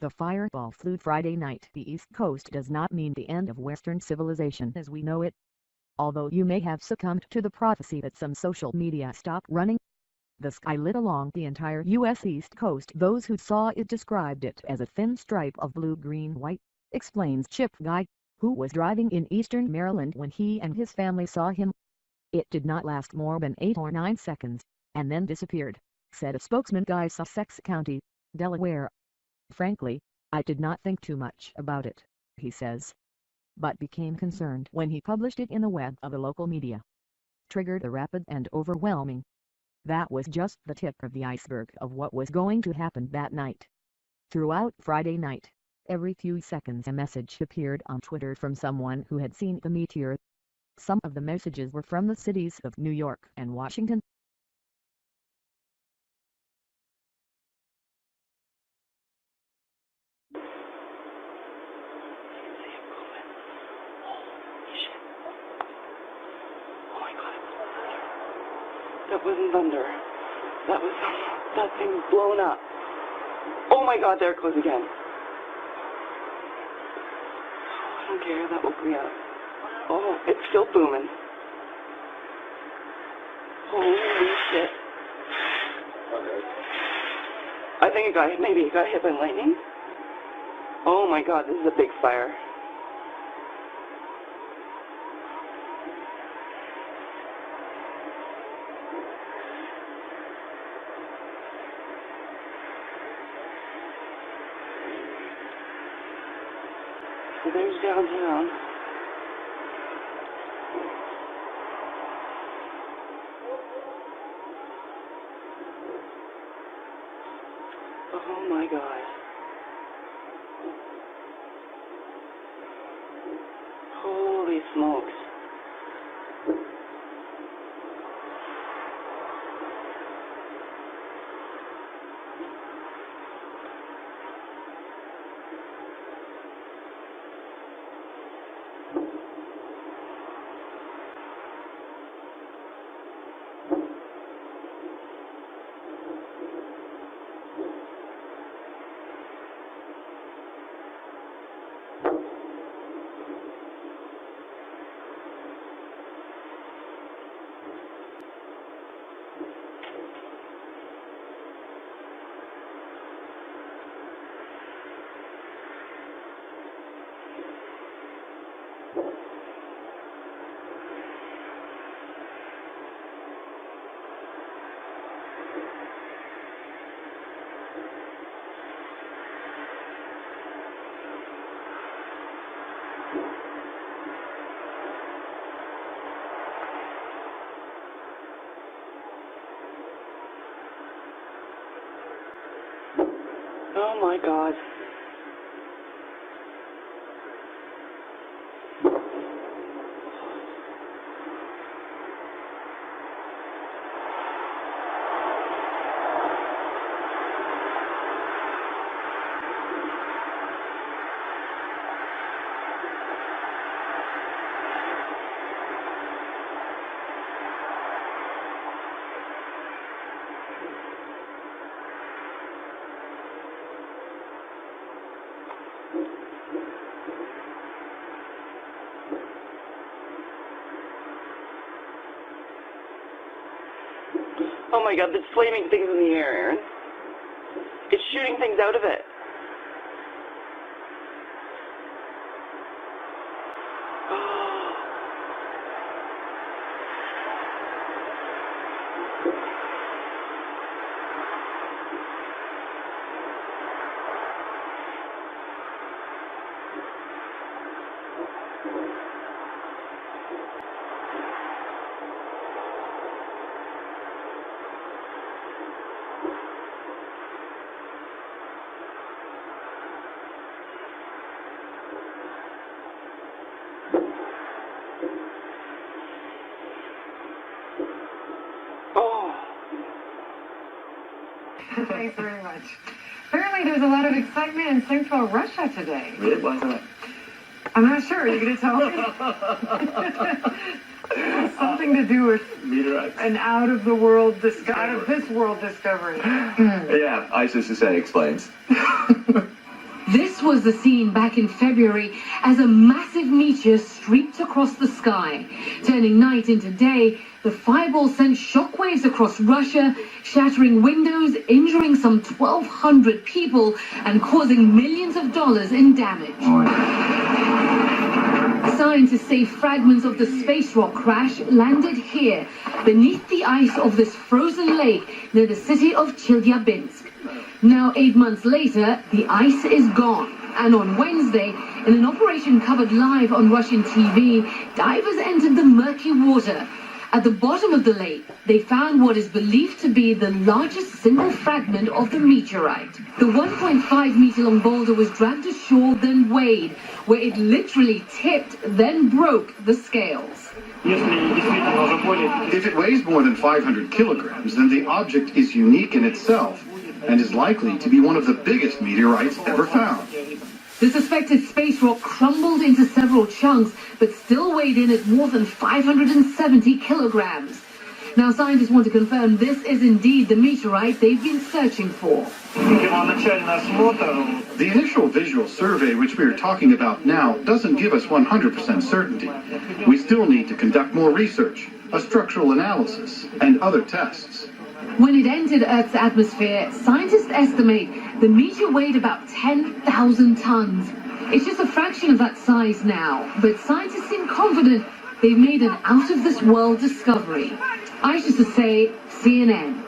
The fireball flew Friday night. The East Coast does not mean the end of Western civilization as we know it. Although you may have succumbed to the prophecy that some social media stopped running. The sky lit along the entire U.S. East Coast. Those who saw it described it as a thin stripe of blue-green-white, explains Chip Guy, who was driving in eastern Maryland when he and his family saw him. It did not last more than 8 or 9 seconds, and then disappeared, said a spokesman. Guy, Sussex County, Delaware. Frankly, I did not think too much about it, he says, but became concerned when he published it in the web of the local media. Triggered a rapid and overwhelming. That was just the tip of the iceberg of what was going to happen that night. Throughout Friday night, every few seconds a message appeared on Twitter from someone who had seen the meteor. Some of the messages were from the cities of New York and Washington. That wasn't thunder. That was that thing blown up. Oh my God, there it goes again. I don't care, that woke me up. Oh, it's still booming. Holy shit. I think maybe it got hit by lightning. Oh my God, this is a big fire. So there's downtown. Oh my God. Holy smokes. Oh my God. Oh my God, there's flaming things in the air, Aaron. It's shooting things out of it. Thanks very much. Apparently there's a lot of excitement in Central Russia today. Really? Why not? I'm not sure. Are you going to tell me? Something to do with an out of this world discovery. Yeah, ISIS is saying explains. This was the scene back in February as a massive meteor streaked across the sky. Turning night into day, the fireball sent shockwaves across Russia, shattering windows, injuring some 1,200 people, and causing millions of dollars in damage. Scientists say fragments of the space rock crash landed here, beneath the ice of this frozen lake near the city of Chelyabinsk. Now, 8 months later, the ice is gone. And on Wednesday, in an operation covered live on Russian TV, divers entered the murky water. At the bottom of the lake, they found what is believed to be the largest single fragment of the meteorite. The 1.5-meter-long boulder was dragged ashore, then weighed, where it literally tipped, then broke the scales. If it weighs more than 500 kilograms, then the object is unique in itself and is likely to be one of the biggest meteorites ever found. The suspected space rock crumbled into several chunks, but still weighed in at more than 570 kilograms. Now, scientists want to confirm this is indeed the meteorite they've been searching for. The initial visual survey, which we are talking about now, doesn't give us 100% certainty. We still need to conduct more research, a structural analysis, and other tests. When it entered Earth's atmosphere, scientists estimate the meteor weighed about 10,000 tons. It's just a fraction of that size now, but scientists seem confident they've made an out-of-this-world discovery. Aisha Say, CNN.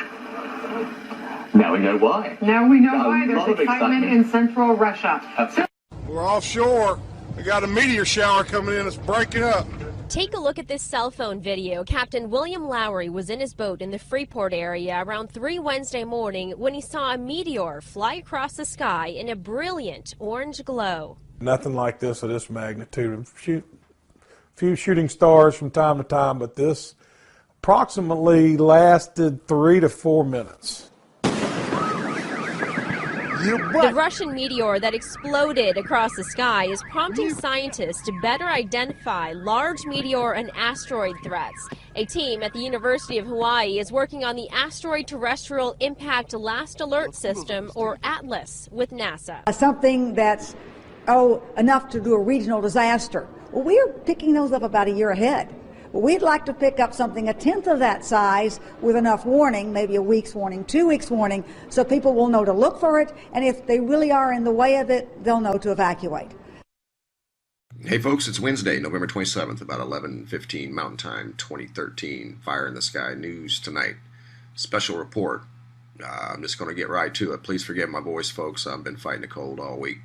Now we know why. Now we know A why lot there's of excitement in central Russia. We're offshore. We got a meteor shower coming in. It's breaking up. Take a look at this cell phone video. Captain William Lowry was in his boat in the Freeport area around 3 Wednesday morning when he saw a meteor fly across the sky in a brilliant orange glow. Nothing like this of this magnitude. A few shooting stars from time to time, but this approximately lasted 3 to 4 minutes. The Russian meteor that exploded across the sky is prompting scientists to better identify large meteor and asteroid threats. A team at the University of Hawaii is working on the Asteroid Terrestrial Impact Last Alert System, or ATLAS, with NASA. Something that's, enough to do a regional disaster. Well, we're picking those up about a year ahead. We'd like to pick up something a tenth of that size with enough warning, maybe a week's warning, 2 weeks warning, so people will know to look for it, and if they really are in the way of it, they'll know to evacuate. Hey folks, it's Wednesday, November 27th, about 11:15 Mountain Time, 2013. Fire in the Sky News tonight. Special report. I'm just going to get right to it. Please forgive my voice, folks. I've been fighting a cold all week.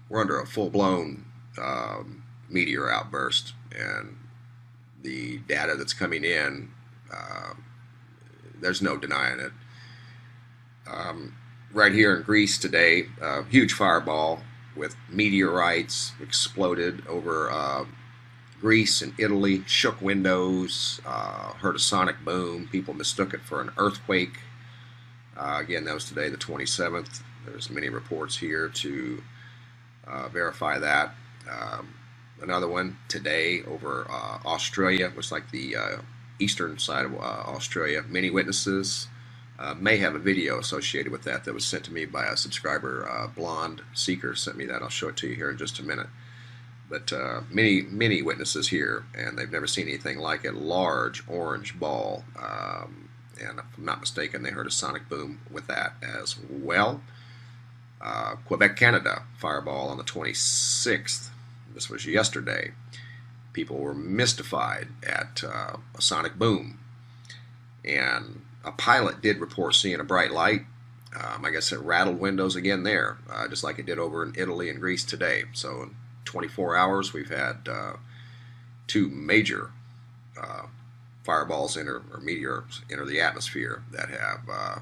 We're under a full-blown meteor outburst, and the data that's coming in, there's no denying it. Right here in Greece today, a huge fireball with meteorites exploded over Greece and Italy, shook windows, heard a sonic boom. People mistook it for an earthquake. Again, that was today, the 27th. There's many reports here to verify that. Another one today over Australia, looks like the eastern side of Australia. Many witnesses may have a video associated with that was sent to me by a subscriber. Blonde Seeker sent me that. I'll show it to you here in just a minute. But many witnesses here, and they've never seen anything like it. Large orange ball, and if I'm not mistaken, they heard a sonic boom with that as well. Quebec, Canada, fireball on the 26th. This was yesterday. People were mystified at a sonic boom, and a pilot did report seeing a bright light. I guess it rattled windows again there, just like it did over in Italy and Greece today. So in 24 hours we've had 2 major fireballs or meteors enter the atmosphere that have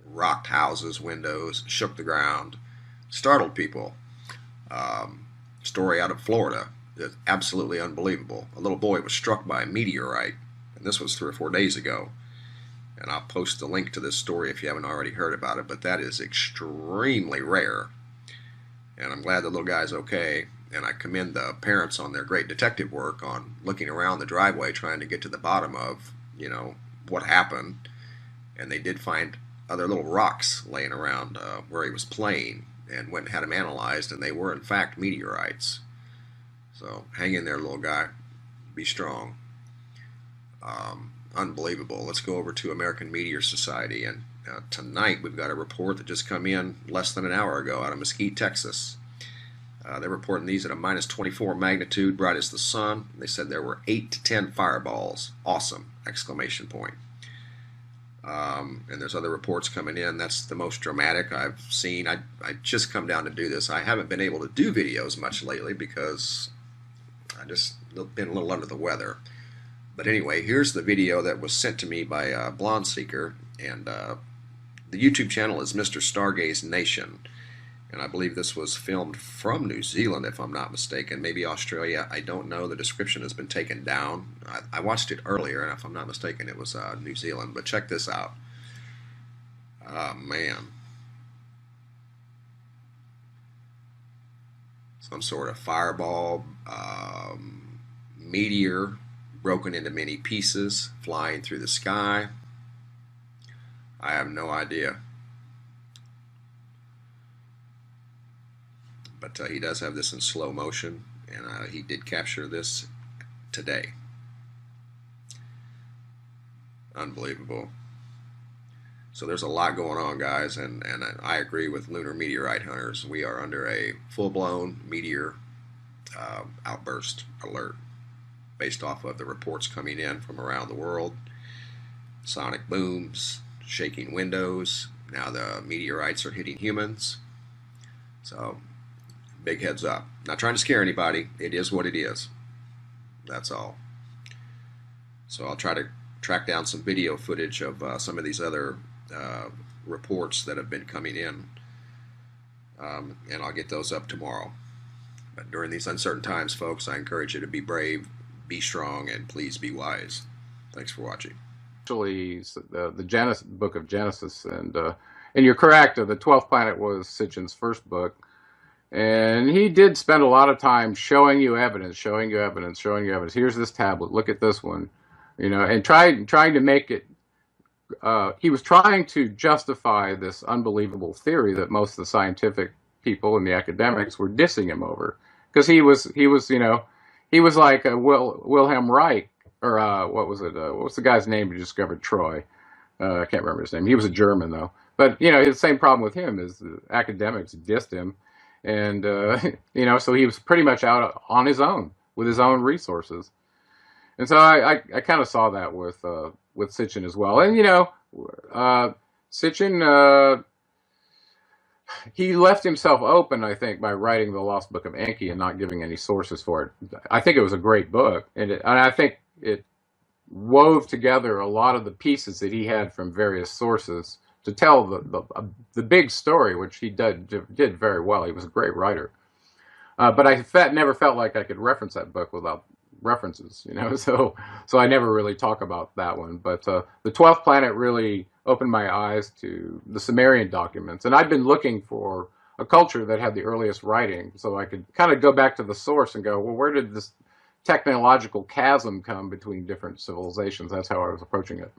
rocked houses, windows, shook the ground, startled people. Story out of Florida is absolutely unbelievable. A little boy was struck by a meteorite, and this was 3 or 4 days ago. And I'll post the link to this story if you haven't already heard about it, but that is extremely rare. And I'm glad the little guy's okay, and I commend the parents on their great detective work on looking around the driveway trying to get to the bottom of, what happened. And they did find other little rocks laying around where he was playing, and went and had them analyzed, and they were in fact meteorites. So hang in there, little guy. Be strong. Unbelievable. Let's go over to American Meteor Society, and tonight we've got a report that just come in less than an hour ago out of Mesquite, Texas. They're reporting these at a minus 24 magnitude, bright as the sun. They said there were 8 to 10 fireballs. Awesome! Exclamation point. And there's other reports coming in. That's the most dramatic I've seen. I just come down to do this. I haven't been able to do videos much lately because I just been a little under the weather. But anyway, here's the video that was sent to me by Blonde Seeker, and the YouTube channel is Mr. Stargaze Nation. And I believe this was filmed from New Zealand, if I'm not mistaken. Maybe Australia. I don't know. The description has been taken down. I watched it earlier, and if I'm not mistaken, it was New Zealand. But check this out. Oh, man. Some sort of fireball, meteor broken into many pieces, flying through the sky. I have no idea. But he does have this in slow motion, and he did capture this today. Unbelievable. So there's a lot going on, guys, and I agree with lunar meteorite hunters. We are under a full-blown meteor outburst alert based off of the reports coming in from around the world. Sonic booms, shaking windows. Now the meteorites are hitting humans. So big heads up. Not trying to scare anybody. It is what it is. That's all. So I'll try to track down some video footage of some of these other reports that have been coming in, and I'll get those up tomorrow. But during these uncertain times, folks, I encourage you to be brave, be strong, and please be wise. Thanks for watching. Actually, the book of Genesis, and you're correct. The 12th planet was Sitchin's first book. And he did spend a lot of time showing you evidence, showing you evidence. Here's this tablet. Look at this one, and trying to make it. He was trying to justify this unbelievable theory that most of the scientific people and the academics were dissing him over, because he was like Wilhelm Reich, or what was it? What's the guy's name who discovered Troy? I can't remember his name. He was a German though. But the same problem with him is the academics dissed him. And, so he was pretty much out on his own with his own resources. And so I kind of saw that with Sitchin as well. And, Sitchin, he left himself open, I think, by writing The Lost Book of Enki and not giving any sources for it. I think it was a great book. And I think it wove together a lot of the pieces that he had from various sources to tell the big story, which he did very well. He was a great writer. But I never felt like I could reference that book without references, so I never really talk about that one. But the 12th planet really opened my eyes to the Sumerian documents. And I'd been looking for a culture that had the earliest writing, so I could kind of go back to the source and go, well, where did this technological chasm come between different civilizations? That's how I was approaching it.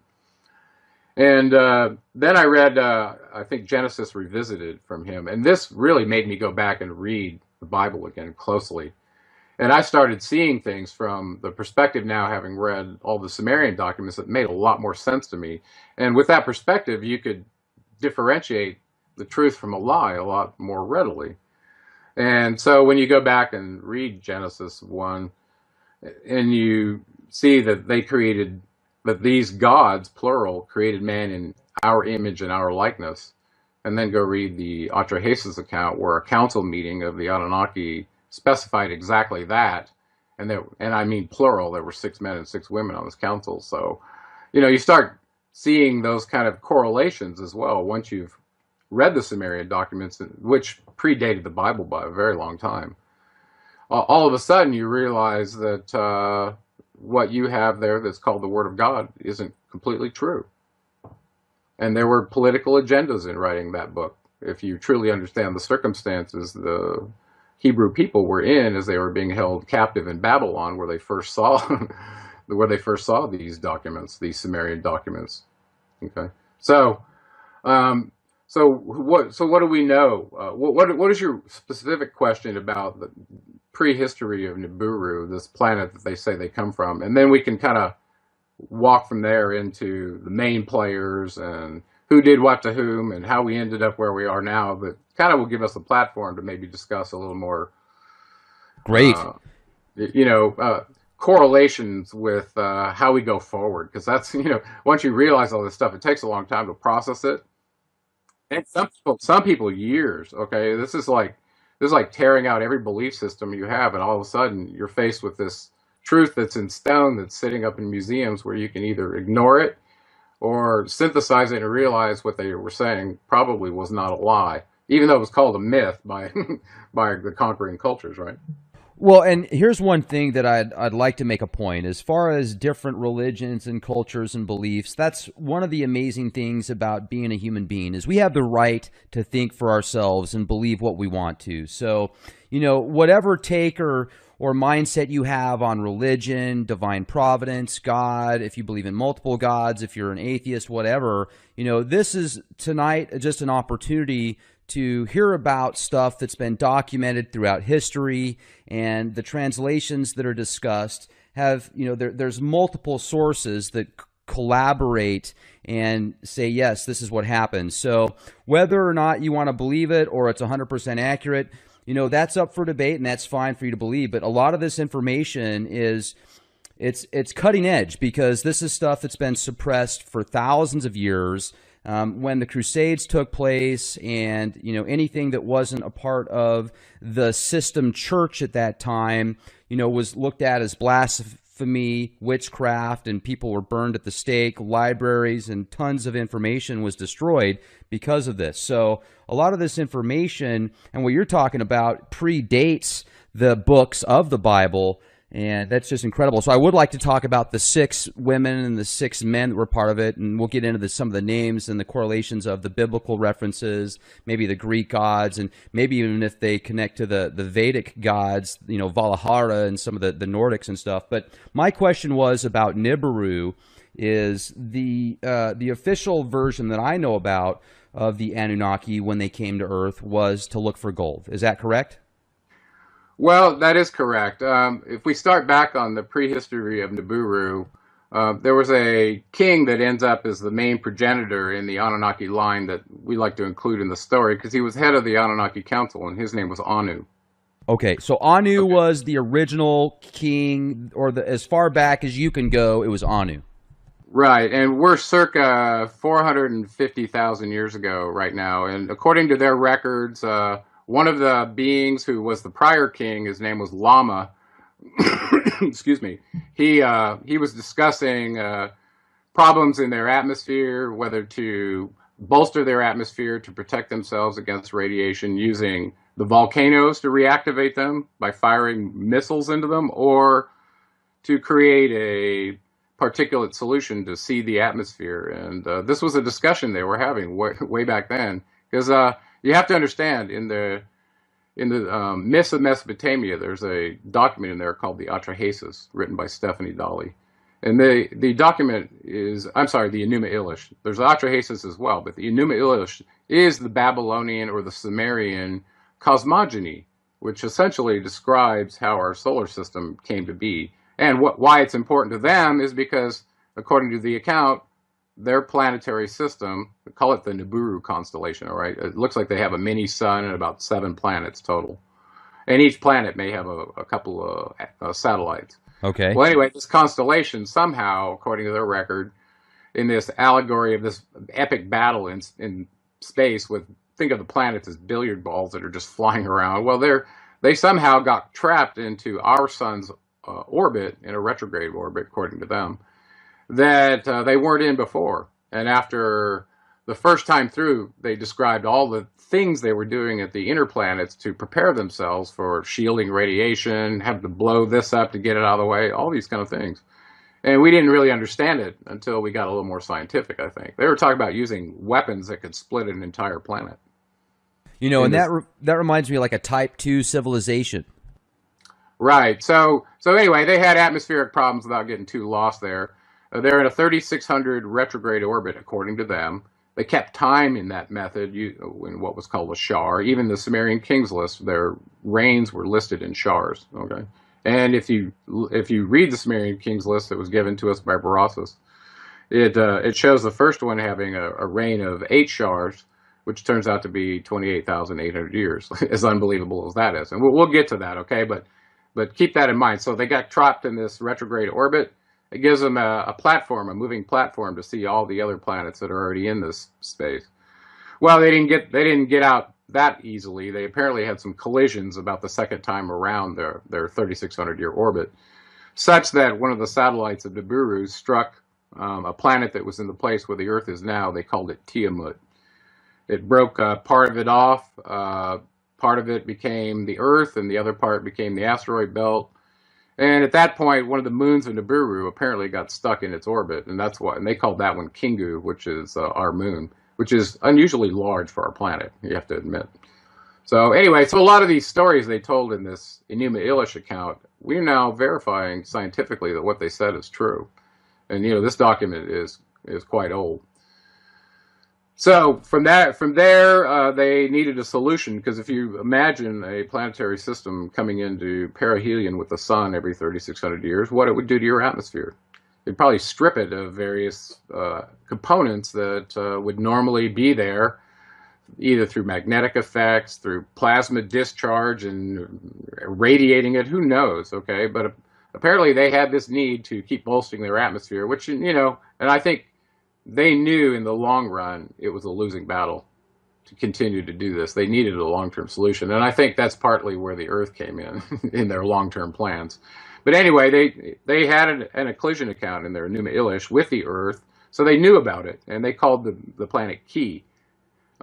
And then I read, I think, Genesis Revisited from him. And this really made me go back and read the Bible again closely. And I started seeing things from the perspective now, having read all the Sumerian documents, that made a lot more sense to me. And with that perspective, you could differentiate the truth from a lie a lot more readily. And so when you go back and read Genesis 1, and you see that that these gods, plural, created man in our image and our likeness, and then go read the Atrahasis account, where a council meeting of the Anunnaki specified exactly that, and I mean plural, there were 6 men and 6 women on this council. So, you start seeing those kind of correlations as well once you've read the Sumerian documents, which predated the Bible by a very long time. All of a sudden, you realize that what you have there that's called the Word of God isn't completely true. And there were political agendas in writing that book. If you truly understand the circumstances the Hebrew people were in as they were being held captive in Babylon, where they first saw these documents, these Sumerian documents. Okay, so So what do we know? What is your specific question about the prehistory of Nibiru, this planet that they say they come from? And then we can kind of walk from there into the main players and who did what to whom and how we ended up where we are now. But kind of will give us a platform to maybe discuss a little more. Great. Correlations with how we go forward, because that's once you realize all this stuff, it takes a long time to process it. And some people years. Okay, this is like tearing out every belief system you have, and all of a sudden you're faced with this truth that's in stone, that's sitting up in museums, where you can either ignore it or synthesize it and realize what they were saying probably was not a lie, even though it was called a myth by by the conquering cultures, right? Well, and here's one thing that I'd like to make a point. As far as different religions and cultures and beliefs, that's one of the amazing things about being a human being, is we have the right to think for ourselves and believe what we want to. So, whatever take or mindset you have on religion, divine providence, God, if you believe in multiple gods, if you're an atheist, whatever, this is tonight just an opportunity to hear about stuff that's been documented throughout history, and the translations that are discussed have, there's multiple sources that collaborate and say, yes, this is what happened. So whether or not you want to believe it or it's 100% accurate, that's up for debate, and that's fine for you to believe. But a lot of this information it's cutting edge, because this is stuff that's been suppressed for thousands of years. When the Crusades took place, and anything that wasn't a part of the system church at that time, was looked at as blasphemy, witchcraft, and people were burned at the stake. Libraries and tons of information was destroyed because of this. So a lot of this information and what you're talking about predates the books of the Bible. And that's just incredible. So I would like to talk about the 6 women and the 6 men that were part of it, and we'll get into some of the names and the correlations of the biblical references, maybe the Greek gods, and maybe even if they connect to the Vedic gods, Valhalla and some of the Nordics and stuff. But my question was about Nibiru. Is the official version that I know about of the Anunnaki when they came to Earth was to look for gold. Is that correct? Well, that is correct. If we start back on the prehistory of Nibiru, there was a king that ends up as the main progenitor in the Anunnaki line that we like to include in the story, because he was head of the Anunnaki Council, and his name was Anu. Okay, so Anu was the original king, or as far back as you can go, it was Anu. Right, and we're circa 450,000 years ago right now, and according to their records, one of the beings who was the prior king, his name was Lama. Excuse me. He was discussing problems in their atmosphere, whether to bolster their atmosphere to protect themselves against radiation using the volcanoes to reactivate them by firing missiles into them, or to create a particulate solution to seed the atmosphere. And this was a discussion they were having way back then, because you have to understand, in the myths of Mesopotamia, there's a document in there called the Atrahasis, written by Stephanie Dalley. And the document is, I'm sorry, the Enuma Elish. There's Atrahasis as well, but the Enuma Elish is the Babylonian or the Sumerian cosmogony, which essentially describes how our solar system came to be. And why it's important to them is because, according to the account, their planetary system, we call it the Nibiru constellation, all right? It looks like they have a mini sun and about 7 planets total. And each planet may have a couple of satellites. Okay. Well, anyway, this constellation somehow, according to their record, in this allegory of this epic battle in space with, think of the planets as billiard balls that are just flying around. Well, they somehow got trapped into our sun's orbit, in a retrograde orbit, according to them, that they weren't in before. And after the first time through, they described all the things they were doing at the inner planets to prepare themselves for shielding radiation, have to blow this up to get it out of the way, all these kind of things. And we didn't really understand it until we got a little more scientific, I think. They were talking about using weapons that could split an entire planet. And that reminds me of like a Type 2 civilization. Right. So anyway, they had atmospheric problems without getting too lost there. They're in a 3,600 retrograde orbit, according to them. They kept time in that method in what was called a shar. Even the Sumerian kings list, their reigns were listed in shars. Okay, and if you read the Sumerian kings list that was given to us by Berossus, it shows the first one having a reign of 8 shars, which turns out to be 28,800 years. As unbelievable as that is, and we'll get to that. Okay, but keep that in mind. So they got trapped in this retrograde orbit. It gives them a platform, a moving platform, to see all the other planets that are already in this space. Well, they didn't get out that easily. They apparently had some collisions about the second time around their 3,600-year orbit, such that one of the satellites of Nibiru struck a planet that was in the place where the Earth is now. They called it Tiamat. It broke part of it off. Part of it became the Earth, and the other part became the asteroid belt. And at that point, one of the moons of Nibiru apparently got stuck in its orbit, and that's why. And they called that one Kingu, which is our moon, which is unusually large for our planet, you have to admit. So anyway, so a lot of these stories they told in this Enuma Elish account, we're now verifying scientifically that what they said is true. And this document is quite old. So from there, they needed a solution, because if you imagine a planetary system coming into perihelion with the sun every 3,600 years, what it would do to your atmosphere. It'd probably strip it of various components that would normally be there, either through magnetic effects, through plasma discharge and radiating it, who knows, okay? But apparently they had this need to keep bolstering their atmosphere, which, and I think they knew in the long run it was a losing battle to continue to do this. They needed a long-term solution, and I think that's partly where the Earth came in their long-term plans. But anyway, they had an occlusion account in their Enuma Elish with the Earth, so they knew about it, and they called the planet Ki.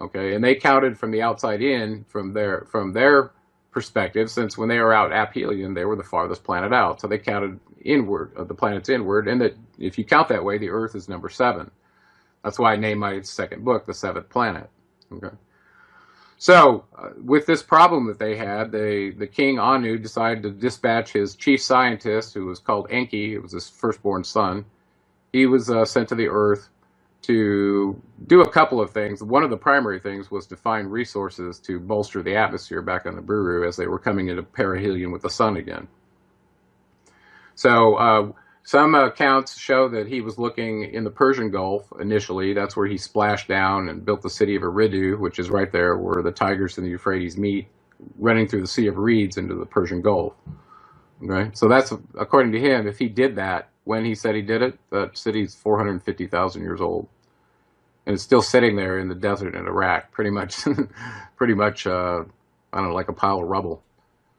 Okay, and they counted from the outside in, from their perspective, since when they were out aphelion, they were the farthest planet out. So they counted inward, the planets inward, and that if you count that way, the Earth is number 7. That's why I named my second book The Seventh Planet. Okay. So with this problem that they had, the king Anu decided to dispatch his chief scientist, who was called Enki. It was his firstborn son. He was sent to the Earth to do a couple of things. One of the primary things was to find resources to bolster the atmosphere back on Nibiru as they were coming into perihelion with the sun again. So some accounts show that he was looking in the Persian Gulf initially. That's where he splashed down and built the city of Eridu, which is right there where the Tigris and the Euphrates meet, running through the Sea of Reeds into the Persian Gulf. Okay, so that's, according to him, if he did that when he said he did it, that city's 450,000 years old, and it's still sitting there in the desert in Iraq, pretty much, I don't know, like a pile of rubble.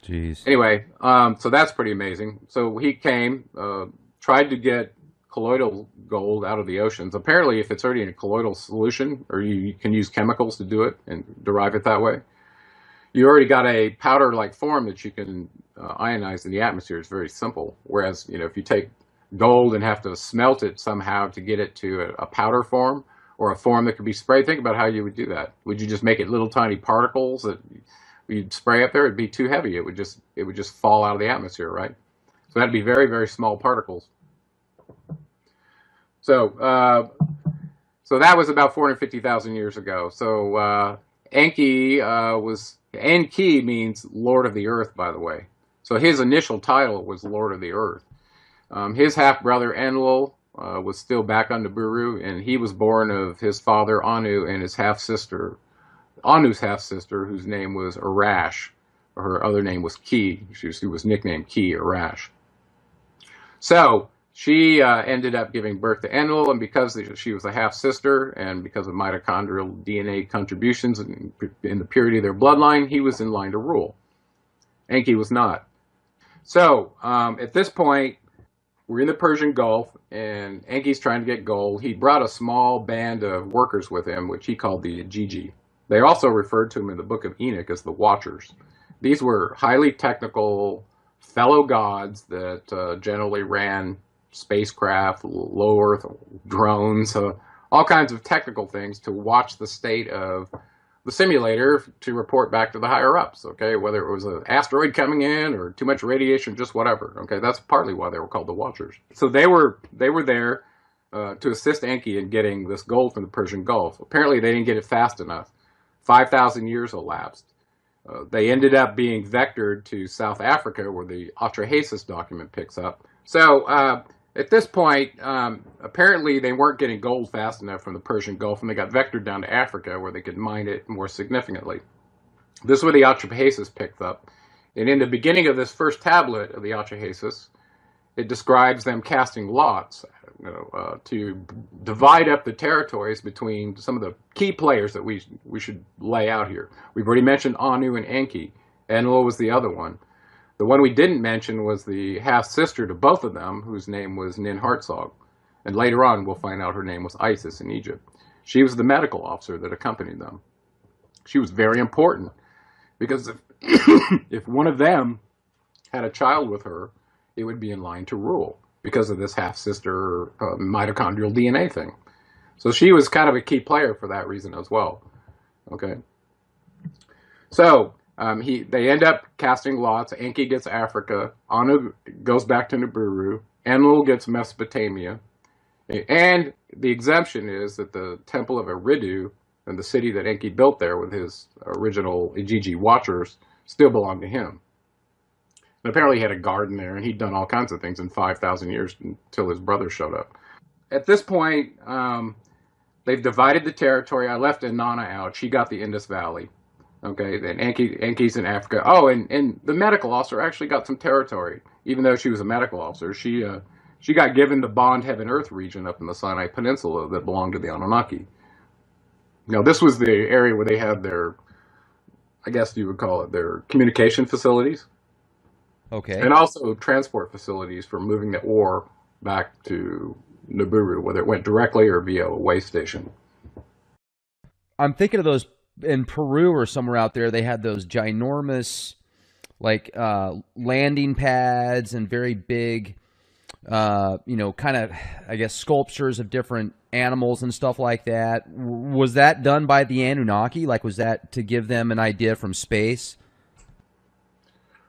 Jeez. Anyway, so that's pretty amazing. So he came, tried to get colloidal gold out of the oceans. Apparently, if it's already in a colloidal solution, or you can use chemicals to do it and derive it that way, you already got a powder-like form that you can ionize in the atmosphere. It's very simple. Whereas, if you take gold and have to smelt it somehow to get it to a powder form, or a form that could be sprayed, think about how you would do that. Would you just make it little tiny particles that you'd spray up there? It'd be too heavy. It would just fall out of the atmosphere, right? So that'd be very, very small particles. So that was about 450,000 years ago. So Enki Enki means Lord of the Earth, by the way. So his initial title was Lord of the Earth. His half-brother Enlil was still back on Nibiru, and he was born of his father Anu and his half-sister, Anu's half-sister, whose name was Arash. Her other name was Ki. She was nicknamed Ki, Arash. So she ended up giving birth to Enlil, and because she was a half-sister, and because of mitochondrial DNA contributions in the purity of their bloodline, he was in line to rule. Enki was not. So at this point, we're in the Persian Gulf, and Enki's trying to get gold. He brought a small band of workers with him, which he called the Ajiji. They also referred to him in the book of Enoch as the Watchers. These were highly technical fellow gods that generally ran spacecraft, low Earth drones, all kinds of technical things to watch the state of the simulator to report back to the higher ups, okay, whether it was an asteroid coming in or too much radiation, just whatever, okay. That's partly why they were called the Watchers. So they were there to assist Enki in getting this gold from the Persian Gulf. Apparently, they didn't get it fast enough. 5,000 years elapsed. They ended up being vectored to South Africa, where the Atrahasis document picks up. So at this point, apparently they weren't getting gold fast enough from the Persian Gulf, and they got vectored down to Africa, where they could mine it more significantly. This is where the Atrahasis picked up. And in the beginning of this first tablet of the Atrahasis, it describes them casting lots to divide up the territories between some of the key players that we should lay out here. We've already mentioned Anu and Enki. Enlil was the other one. The one we didn't mention was the half-sister to both of them, whose name was Nin Hartzog. And later on, we'll find out her name was Isis in Egypt. She was the medical officer that accompanied them. She was very important, because if one of them had a child with her, it would be in line to rule because of this half-sister mitochondrial DNA thing. So she was kind of a key player for that reason as well. Okay. So they end up casting lots. Enki gets Africa. Anu goes back to Nibiru. Enlil gets Mesopotamia. And the exemption is that the Temple of Eridu and the city that Enki built there with his original Ijiji watchers still belong to him. And apparently he had a garden there, and he'd done all kinds of things in 5,000 years until his brother showed up. At this point, they've divided the territory. I left Inanna out. She got the Indus Valley. Okay, then Enki's in Africa. Oh, and the medical officer actually got some territory. Even though she was a medical officer, she got given the Bond Heaven Earth region up in the Sinai Peninsula that belonged to the Anunnaki. Now, this was the area where they had their, I guess you would call it, their communication facilities. Okay. And also transport facilities for moving the ore back to Nibiru, whether it went directly or via a way station. I'm thinking of those in Peru or somewhere out there. They had those ginormous, like, landing pads and very big, kind of, I guess, sculptures of different animals and stuff like that. Was that done by the Anunnaki? Like, was that to give them an idea from space?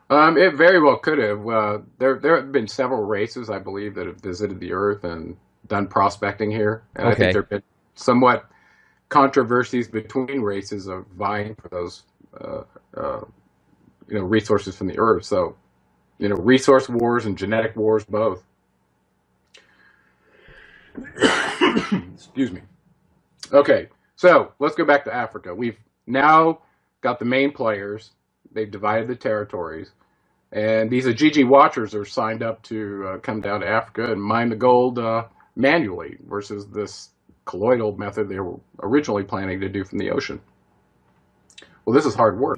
It very well could have. There have been several races, I believe, that have visited the Earth and done prospecting here. And I think there have been somewhat controversies between races of vying for those, resources from the Earth. So, resource wars and genetic wars, both. Excuse me. Okay, so let's go back to Africa. We've now got the main players. They've divided the territories. And these Ijiji watchers are signed up to come down to Africa and mine the gold manually versus this colloidal method they were originally planning to do from the ocean. Well, this is hard work.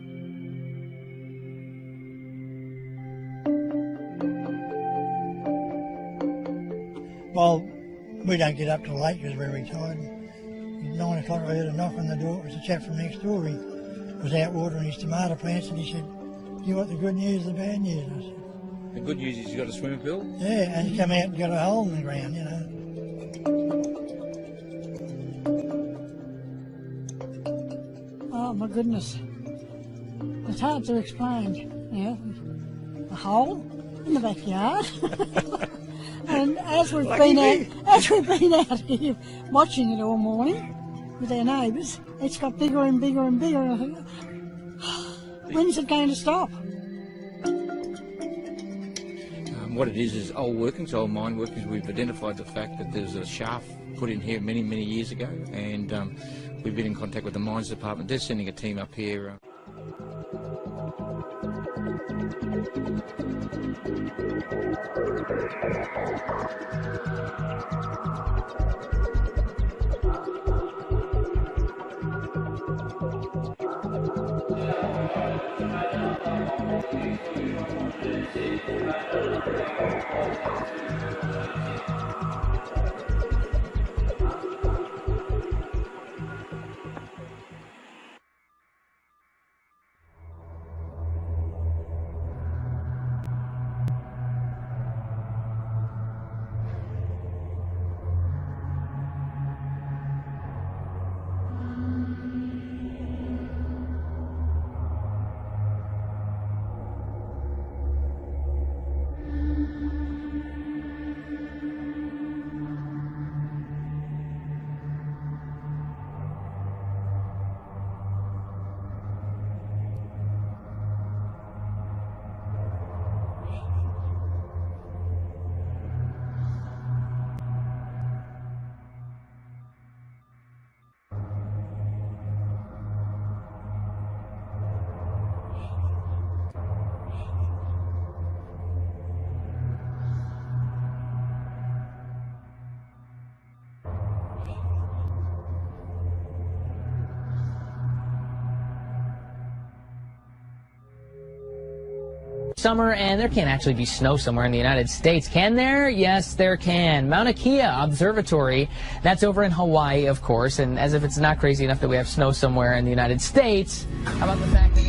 Well, we don't get up till late because we're retired. At 9 o'clock I heard a knock on the door. It was a chap from next door. He was out watering his tomato plants and he said, "You want the good news or the bad news?" I said, "The good news is you got a swimming pool?" "Yeah," and he come out and got a hole in the ground, Oh my goodness. It's hard to explain, a hole in the backyard. And as we've been out here watching it all morning with our neighbours, it's got bigger and bigger and bigger. And I think, when's it going to stop? What it is old workings, old mine workings. We've identified the fact that there's a shaft put in here many, many years ago, and we've been in contact with the mines department. They're sending a team up here. Summer, and there can't actually be snow somewhere in the United States. Can there? Yes, there can. Mauna Kea Observatory, that's over in Hawaii, of course, and as if it's not crazy enough that we have snow somewhere in the United States, how about the fact that...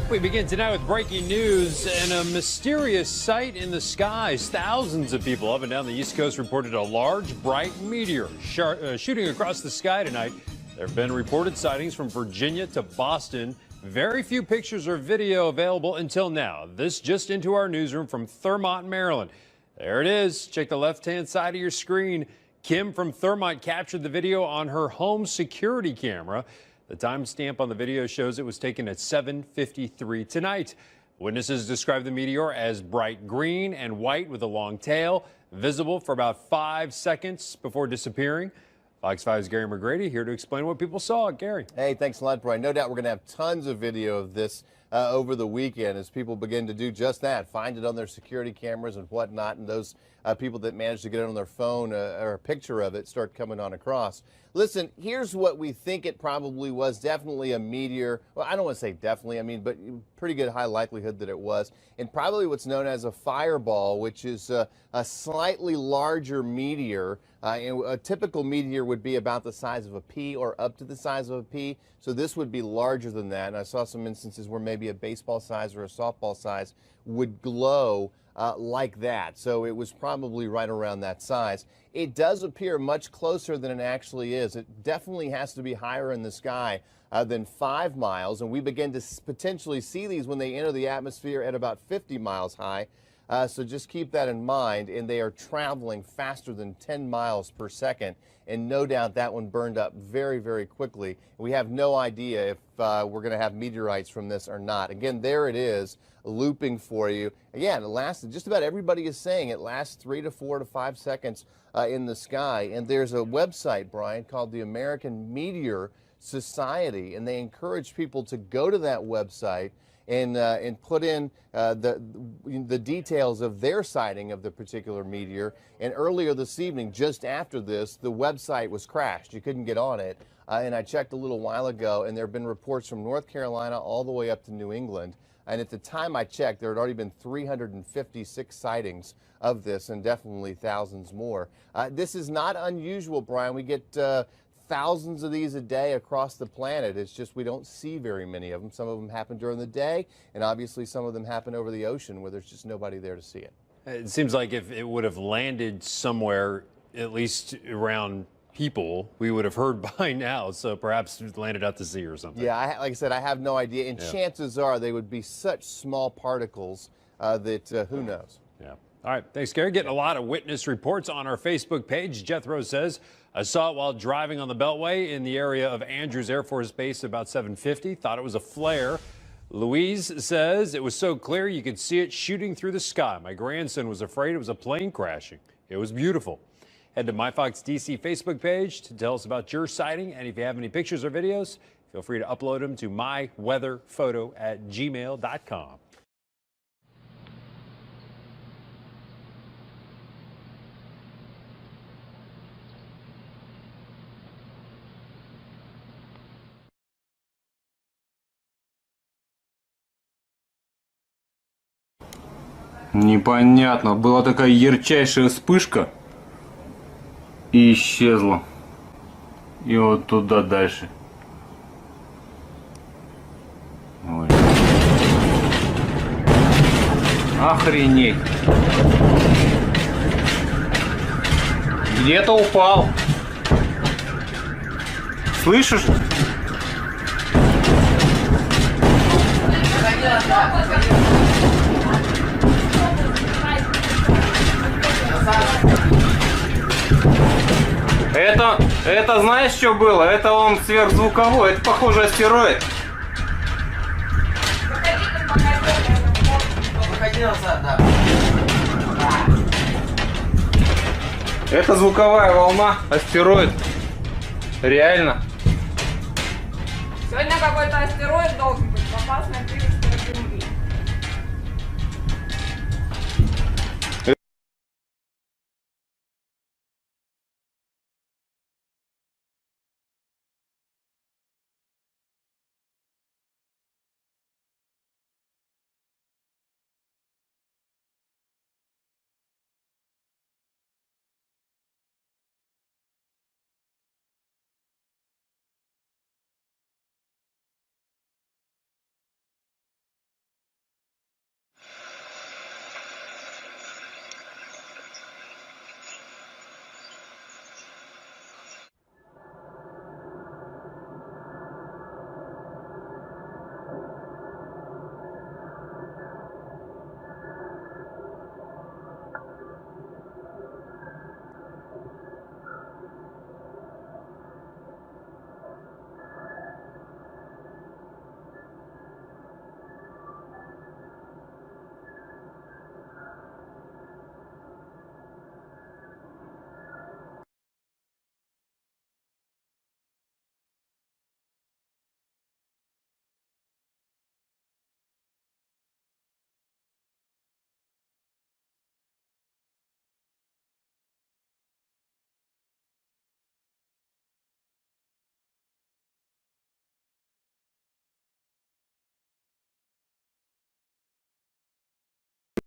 We begin tonight with breaking news and a mysterious sight in the skies. Thousands of people up and down the East Coast reported a large, bright meteor shooting across the sky tonight. There have been reported sightings from Virginia to Boston. Very few pictures or video available until now. This just into our newsroom from Thurmont, Maryland. There it is. Check the left-hand side of your screen. Kim from Thurmont captured the video on her home security camera. The timestamp on the video shows it was taken at 7:53 tonight. Witnesses describe the meteor as bright green and white with a long tail, visible for about 5 seconds before disappearing. Fox 5's Gary McGrady here to explain what people saw. Gary. Hey, thanks a lot, Brian. No doubt we're going to have tons of video of this over the weekend as people begin to do just that, find it on their security cameras and whatnot, and those people that manage to get it on their phone or a picture of it start coming on across. Listen, here's what we think it probably was. Definitely a meteor. Well, I don't want to say definitely, but pretty good high likelihood that it was. And probably what's known as a fireball, which is a slightly larger meteor. A typical meteor would be about the size of a pea or up to the size of a pea. So this would be larger than that. And I saw some instances where maybe a baseball size or a softball size would glow like that. So it was probably right around that size. It does appear much closer than it actually is. It definitely has to be higher in the sky than 5 miles. And we begin to potentially see these when they enter the atmosphere at about 50 miles high. So just keep that in mind. And they are traveling faster than 10 miles per second. And no doubt that one burned up very, very quickly. We have no idea if we're going to have meteorites from this or not. Again, there it is, looping for you. Again, it lasted, just about everybody is saying it lasts 3 to 4 to 5 seconds in the sky. And there's a website, Brian, called the American Meteor Society. And they encourage people to go to that website and put in the details of their sighting of the particular meteor. And earlier this evening, just after this, the website was crashed. You couldn't get on it. And I checked a little while ago, and there have been reports from North Carolina all the way up to New England. And at the time I checked, there had already been 356 sightings of this, and definitely thousands more. This is not unusual, Brian. We get thousands of these a day across the planet. It's just we don't see very many of them. Some of them happen during the day, and obviously some of them happen over the ocean where there's just nobody there to see it. It seems like if it would have landed somewhere, at least around people, we would have heard by now. So perhaps it landed out to sea or something. Yeah, like I said, I have no idea. And chances are they would be such small particles that who knows. Yeah. All right. Thanks, Gary. Getting a lot of witness reports on our Facebook page. Jethro says, I saw it while driving on the Beltway in the area of Andrews Air Force Base about 7:50. Thought it was a flare. Louise says it was so clear you could see it shooting through the sky. My grandson was afraid it was a plane crashing. It was beautiful. Head to MyFox DC Facebook page to tell us about your sighting. And if you have any pictures or videos, feel free to upload them to myweatherphoto@gmail.com. Непонятно. Была такая ярчайшая вспышка и исчезла. И вот туда дальше. Ой. Охренеть. Где-то упал. Слышишь? Это знаешь, что было? Это он сверхзвуковой, это похоже астероид. Это звуковая волна, астероид. Реально. Сегодня какой-то астероид должен быть в опасной